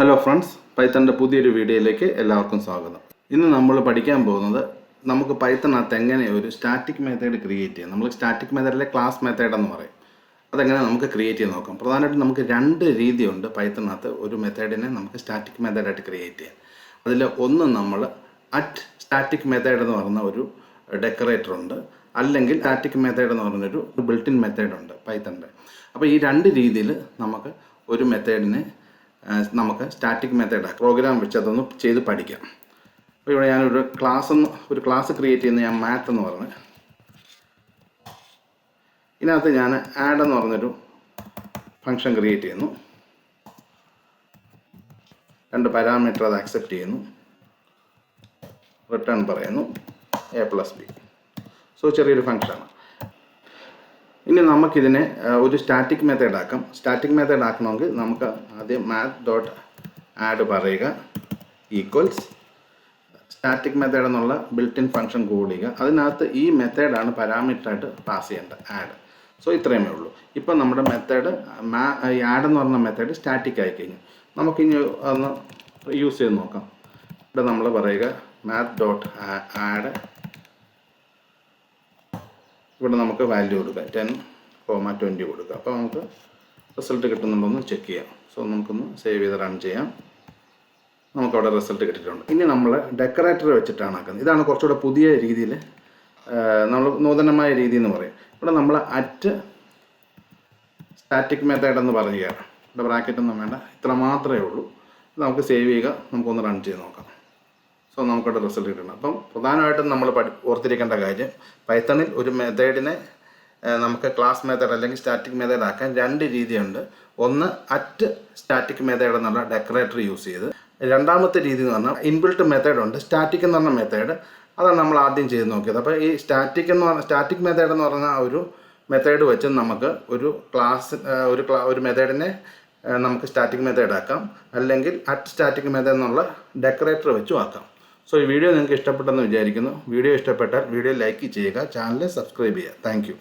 Hello friends, പൈത്തണിൻ്റെ പുതിയൊരു വീഡിയോയിലേക്ക് എല്ലാവർക്കും സ്വാഗതം. ഇന്ന് നമ്മൾ പഠിക്കാൻ പോകുന്നത് നമുക്ക് പൈത്തണിനകത്ത് എങ്ങനെ ഒരു സ്റ്റാറ്റിക് മെത്തേഡ് ക്രിയേറ്റ് ചെയ്യാം. നമ്മൾ സ്റ്റാറ്റിക് മെത്തേഡിലെ ക്ലാസ് മെത്തേഡ് എന്ന് പറയും. അതെങ്ങനെ നമുക്ക് ക്രിയേറ്റ് ചെയ്ത് നോക്കാം. പ്രധാനമായിട്ടും നമുക്ക് രണ്ട് രീതിയുണ്ട് പൈത്തണിനകത്ത് ഒരു മെത്തേഡിനെ നമുക്ക് സ്റ്റാറ്റിക് മെത്തേഡായിട്ട് ക്രിയേറ്റ് ചെയ്യാം. അതിൽ ഒന്ന് നമ്മൾ സ്റ്റാറ്റിക് മെത്തേഡ് എന്ന് പറയുന്ന ഒരു ഡെക്കറേറ്റർ ഉണ്ട്, അല്ലെങ്കിൽ സ്റ്റാറ്റിക് മെത്തേഡ് എന്ന് പറഞ്ഞൊരു ബിൽറ്റ് ഇൻ മെത്തേഡ് ഉണ്ട് പൈത്തണിൻ്റെ. അപ്പോൾ ഈ രണ്ട് രീതിയിൽ നമുക്ക് ഒരു മെത്തേഡിനെ നമുക്ക് സ്റ്റാറ്റിക് മെത്തേഡ് പ്രോഗ്രാം വെച്ച് അതൊന്ന് ചെയ്ത് പഠിക്കാം. അപ്പോൾ ഇവിടെ ഞാനൊരു ക്ലാസ് ക്രിയേറ്റ് ചെയ്യുന്ന ഞാൻ മാത്ത് എന്ന് പറഞ്ഞ് ഇതിനകത്ത് ഞാൻ ആഡ് എന്ന് പറഞ്ഞൊരു ഫംഗ്ഷൻ ക്രിയേറ്റ് ചെയ്യുന്നു. രണ്ട് പാരാമീറ്റർ അത് അക്സെപ്റ്റ് ചെയ്യുന്നു, റിട്ടേൺ പറയുന്നു a+b. സോ ചെറിയൊരു ഫംഗ്ഷനാണ്. ഇനി നമുക്കിതിനെ ഒരു സ്റ്റാറ്റിക് മെത്തേഡ് ആക്കാം. സ്റ്റാറ്റിക് മെത്തേഡ് ആക്കണമെങ്കിൽ നമുക്ക് ആദ്യം math.add പറയുക ഈക്വൽസ് സ്റ്റാറ്റിക് മെത്തേഡ് എന്നുള്ള ബിൽറ്റ് ഇൻ ഫംഗ്ഷൻ കോഡ് ചെയ്യുക. അതിനകത്ത് ഈ മെത്തേഡാണ് പാരാമീറ്ററായിട്ട് പാസ് ചെയ്യേണ്ടത്, ആഡ്. സോ ഇത്രയുമേ ഉള്ളൂ. ഇപ്പം നമ്മുടെ മെത്തേഡ് ആഡ് എന്ന് പറഞ്ഞ മെത്തേഡ് സ്റ്റാറ്റിക് ആയി കഴിഞ്ഞു. നമുക്കിനി ഒന്ന് യൂസ് ചെയ്ത് നോക്കാം. ഇവിടെ നമ്മൾ പറയുക math.add. ഇവിടെ നമുക്ക് വാല്യൂ കൊടുക്കാം 10,20 കൊടുക്കുക. അപ്പോൾ നമുക്ക് റിസൾട്ട് കിട്ടുന്നുണ്ടോയെന്ന് ചെക്ക് ചെയ്യാം. സോ നമുക്കൊന്ന് സേവ് ചെയ്ത് റൺ ചെയ്യാം. നമുക്കവിടെ റിസൾട്ട് കിട്ടിയിട്ടുണ്ട്. ഇനി നമ്മൾ ഡെക്കറേറ്റർ വെച്ചിട്ടാണ് ആക്കുന്നത്. ഇതാണ് കുറച്ചുകൂടെ പുതിയ രീതിയിൽ, നമ്മൾ നൂതനമായ രീതി എന്ന് പറയും. ഇവിടെ നമ്മൾ സ്റ്റാറ്റിക് മെത്തേഡ് എന്ന് പറയുകയാണ്. ഇവിടെ ബ്രാക്കറ്റൊന്നും വേണ്ട, ഇത്ര മാത്രമേ ഉള്ളൂ. നമുക്ക് സേവ് ചെയ്യുക, നമുക്കൊന്ന് റൺ ചെയ്ത് നോക്കാം. സോ നമുക്കവിടെ റിസൾട്ട് കിട്ടണം. അപ്പം പ്രധാനമായിട്ടും നമ്മൾ ഓർത്തിരിക്കേണ്ട കാര്യം, പൈത്തണിൽ ഒരു മെത്തേഡിനെ നമുക്ക് ക്ലാസ് മെത്തേഡ് അല്ലെങ്കിൽ സ്റ്റാറ്റിക് മെത്തേഡ് ആക്കാൻ രണ്ട് രീതിയുണ്ട്. ഒന്ന് സ്റ്റാറ്റിക് മെത്തേഡ് എന്നുള്ള ഡെക്കറേറ്റർ യൂസ് ചെയ്ത്, രണ്ടാമത്തെ രീതി എന്ന് പറഞ്ഞാൽ ഇൻബിൽട്ട് മെത്തേഡ് ഉണ്ട്, സ്റ്റാറ്റിക് എന്ന് പറഞ്ഞ മെത്തേഡ്. അതാണ് നമ്മൾ ആദ്യം ചെയ്ത് നോക്കിയത്. അപ്പോൾ ഈ സ്റ്റാറ്റിക് മെത്തേഡ് എന്ന് പറഞ്ഞ ഒരു മെത്തേഡ് വെച്ച് നമുക്ക് ഒരു മെത്തേഡിനെ നമുക്ക് സ്റ്റാറ്റിക് മെത്തേഡ് ആക്കാം, അല്ലെങ്കിൽ സ്റ്റാറ്റിക് മെത്തേഡ് എന്നുള്ള ഡെക്കറേറ്റർ വെച്ചും ആക്കാം. സോ ഈ വീഡിയോ നിങ്ങൾക്ക് ഇഷ്ടപ്പെട്ടെന്ന് വിചാരിക്കുന്നു. വീഡിയോ ഇഷ്ടപ്പെട്ടാൽ വീഡിയോ ലൈക്ക് ചെയ്യുക, ചാനൽ സബ്സ്ക്രൈബ് ചെയ്യുക. Thank you.